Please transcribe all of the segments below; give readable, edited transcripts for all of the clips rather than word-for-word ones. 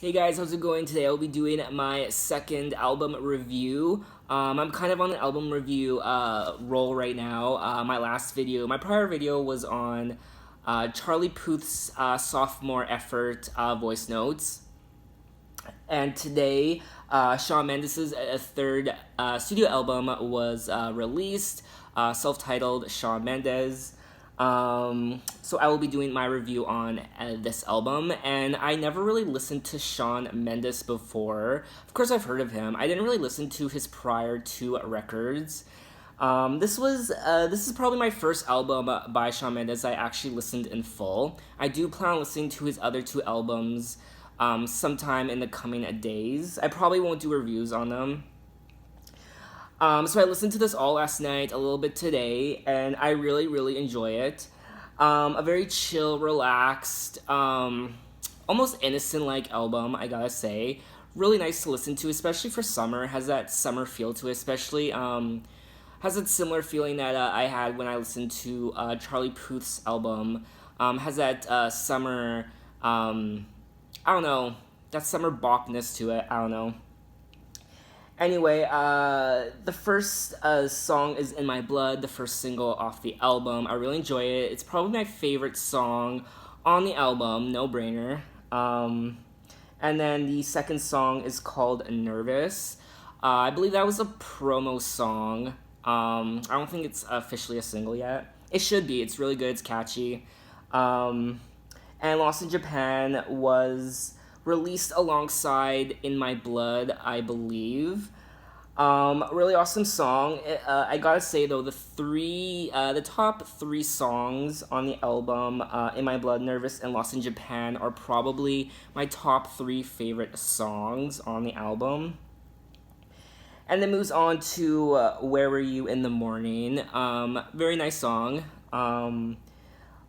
Hey guys, how's it going? Today I'll be doing my second album review. I'm kind of on an album review roll right now. My prior video was on Charlie Puth's sophomore effort voice notes. And today, Shawn Mendes' third studio album was released, self-titled Shawn Mendes. So I will be doing my review on this album, and I never really listened to Shawn Mendes before. Of course, I've heard of him. I didn't really listen to his prior two records. This is probably my first album by Shawn Mendes I actually listened in full. I do plan on listening to his other two albums sometime in the coming days. I probably won't do reviews on them. So I listened to this all last night, a little bit today, and I really, really enjoy it. A very chill, relaxed, almost innocent-like album, I gotta say. Really nice to listen to, especially for summer. Has that summer feel to it, especially has that similar feeling that I had when I listened to Charlie Puth's album. Has that summer, I don't know, that summer bopness to it. I don't know. Anyway, the first song is In My Blood, the first single off the album. I really enjoy it. It's probably my favorite song on the album, no brainer. And then the second song is called Nervous. I believe that was a promo song. I don't think it's officially a single yet. It should be. It's really good. It's catchy. Um, and Lost in Japan was released alongside In My Blood, I believe. Really awesome song. I gotta say though, the top three songs on the album, "In My Blood," "Nervous," and "Lost in Japan," are probably my top three favorite songs on the album. And then moves on to "Where Were You in the Morning." Very nice song.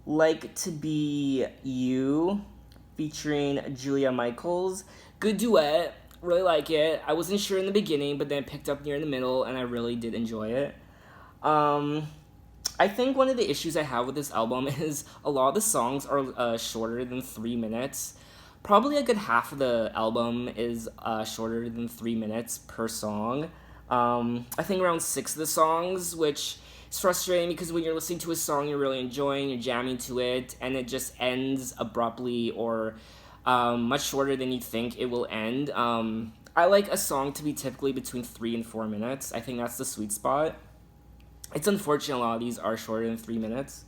Like to Be You, featuring Julia Michaels. Good duet. Really like it. I wasn't sure in the beginning, but then picked up near in the middle, and I really did enjoy it. Um, I think one of the issues I have with this album is a lot of the songs are shorter than 3 minutes. Probably a good half of the album is shorter than 3 minutes per song. I think around six of the songs, which is frustrating because when you're listening to a song you're really enjoying, you're jamming to it, and it just ends abruptly or much shorter than you think it will end. I like a song to be typically between 3 and 4 minutes. I think that's the sweet spot. It's unfortunate a lot of these are shorter than 3 minutes,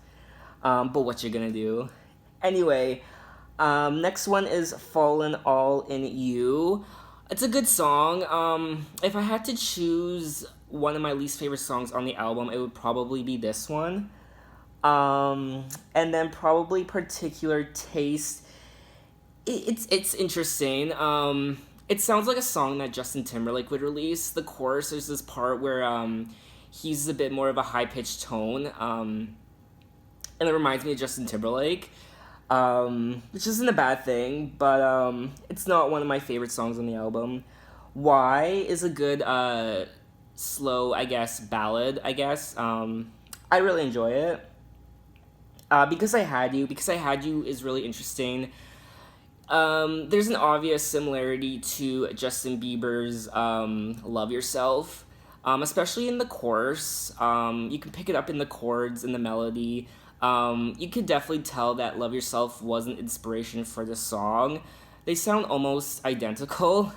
but what you're gonna do. Anyway, next one is Fallen All in You. It's a good song. If I had to choose one of my least favorite songs on the album, it would probably be this one. And then probably Particular Taste. It's interesting. It sounds like a song that Justin Timberlake would release. The chorus, there's this part where he's a bit more of a high pitched tone, and it reminds me of Justin Timberlake, which isn't a bad thing, but it's not one of my favorite songs on the album. Why is a good slow, I guess, ballad. I guess I really enjoy it. Because I Had You is really interesting. There's an obvious similarity to Justin Bieber's Love Yourself, especially in the chorus. You can pick it up in the chords and the melody. You could definitely tell that Love Yourself was an inspiration for the song. They sound almost identical.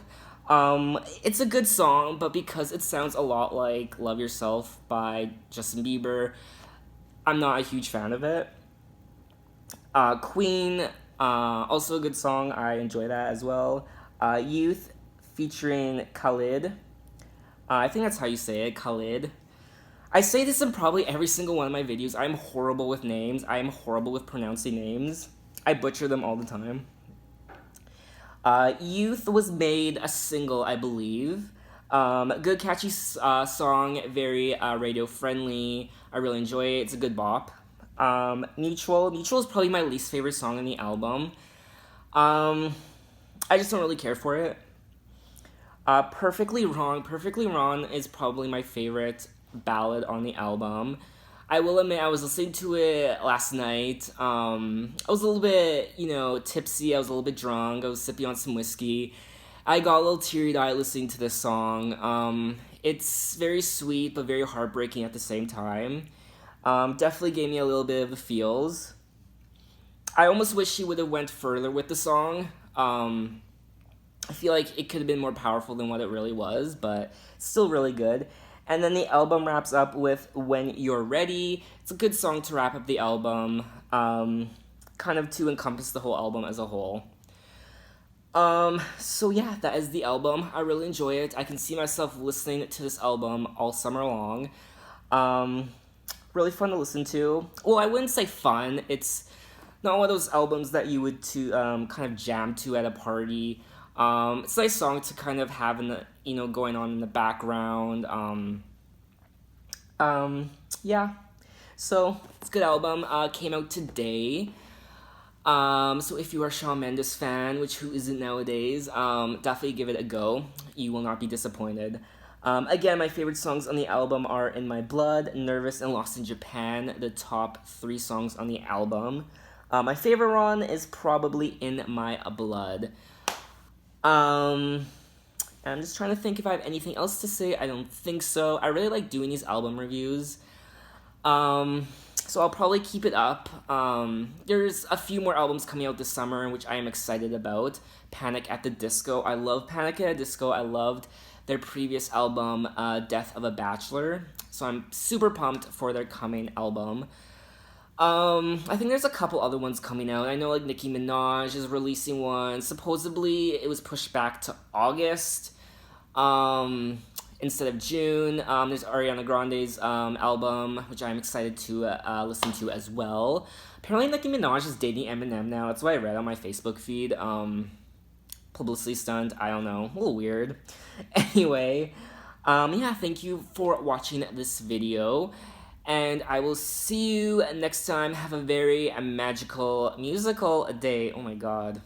It's a good song, but because it sounds a lot like Love Yourself by Justin Bieber, I'm not a huge fan of it. Queen, also a good song. I enjoy that as well. Youth, featuring Khalid. I think that's how you say it, Khalid. I say this in probably every single one of my videos. I'm horrible with names. I am horrible with pronouncing names. I butcher them all the time. Youth was made a single, I believe. Good catchy song, very radio friendly. I really enjoy it. It's a good bop. Mutual is probably my least favorite song on the album. I just don't really care for it. Perfectly Wrong is probably my favorite ballad on the album. I will admit I was listening to it last night. I was a little bit, tipsy. I was a little bit drunk. I was sipping on some whiskey. I got a little teary-eyed listening to this song. It's very sweet but very heartbreaking at the same time. Definitely gave me a little bit of the feels. I almost wish she would have went further with the song. I feel like it could have been more powerful than what it really was, but still really good. And then the album wraps up with When You're Ready. It's a good song to wrap up the album, kind of to encompass the whole album as a whole. So yeah, that is the album. I really enjoy it. I can see myself listening to this album all summer long. Um, Really fun to listen to. Well, I wouldn't say fun. It's not one of those albums that you would to kind of jam to at a party. It's a nice song to kind of have in the going on in the background. Yeah. So it's a good album. Came out today. So if you are a Shawn Mendes fan, which who isn't nowadays, definitely give it a go. You will not be disappointed. Again, my favorite songs on the album are In My Blood, Nervous, and Lost in Japan, the top 3 songs on the album. My favorite one is probably In My Blood. I'm just trying to think if I have anything else to say. I don't think so. I really like doing these album reviews. So I'll probably keep it up. There's a few more albums coming out this summer, which I am excited about. Panic at the Disco. I love Panic at the Disco. I loved their previous album, Death of a Bachelor. So I'm super pumped for their coming album. I think there's a couple other ones coming out. I know like Nicki Minaj is releasing one. Supposedly it was pushed back to August instead of June. There's Ariana Grande's album, which I'm excited to listen to as well. Apparently Nicki Minaj is dating Eminem now. That's what I read on my Facebook feed. Publicity stunt, I don't know. A little weird. Anyway, yeah, thank you for watching this video. And I will see you next time. Have a very magical musical day. Oh my god.